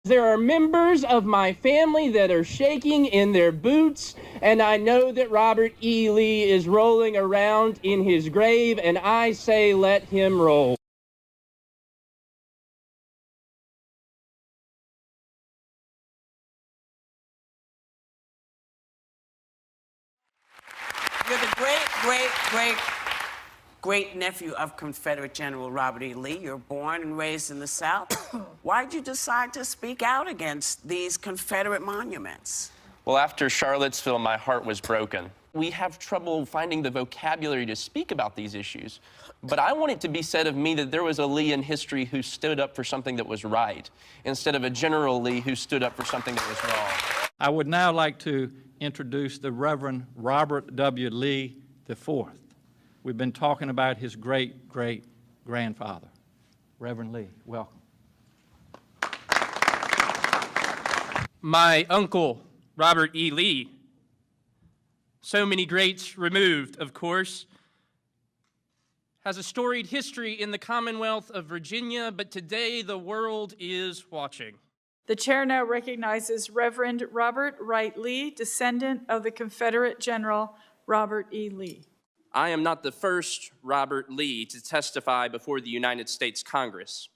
There are members of my family that are shaking in their boots, and I know that Robert E. Lee is rolling around in his grave, and I say let him roll. You're the great nephew of Confederate General Robert E. Lee. You're born and raised in the South. Why'd you decide to speak out against these Confederate monuments? Well, after Charlottesville, my heart was broken. We have trouble finding the vocabulary to speak about these issues. But I want it to be said of me that there was a Lee in history who stood up for something that was right, instead of a General Lee who stood up for something that was wrong. I would now like to introduce the Reverend Robert W. Lee IV. We've been talking about his great-great-grandfather. Reverend Lee, welcome. My uncle, Robert E. Lee, so many greats removed, of course, has a storied history in the Commonwealth of Virginia, but today the world is watching. The chair now recognizes Reverend Robert Wright Lee, descendant of the Confederate General Robert E. Lee. I am not the first Robert Lee to testify before the United States Congress.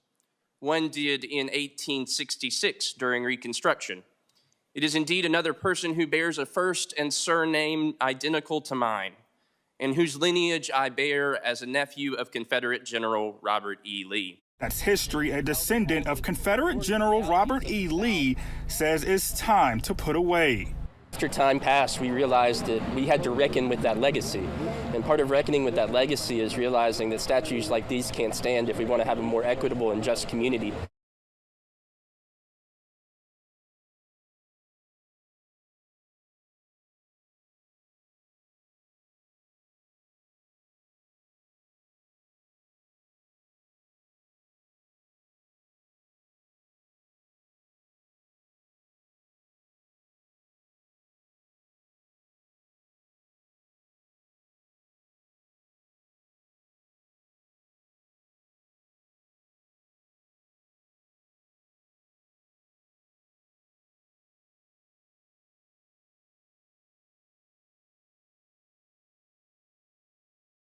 One did in 1866 during Reconstruction. It is indeed another person who bears a first and surname identical to mine, and whose lineage I bear as a nephew of Confederate General Robert E. Lee. That's history. A descendant of Confederate General Robert E. Lee says it's time to put away. After time passed, we realized that we had to reckon with that legacy. And part of reckoning with that legacy is realizing that statues like these can't stand if we want to have a more equitable and just community.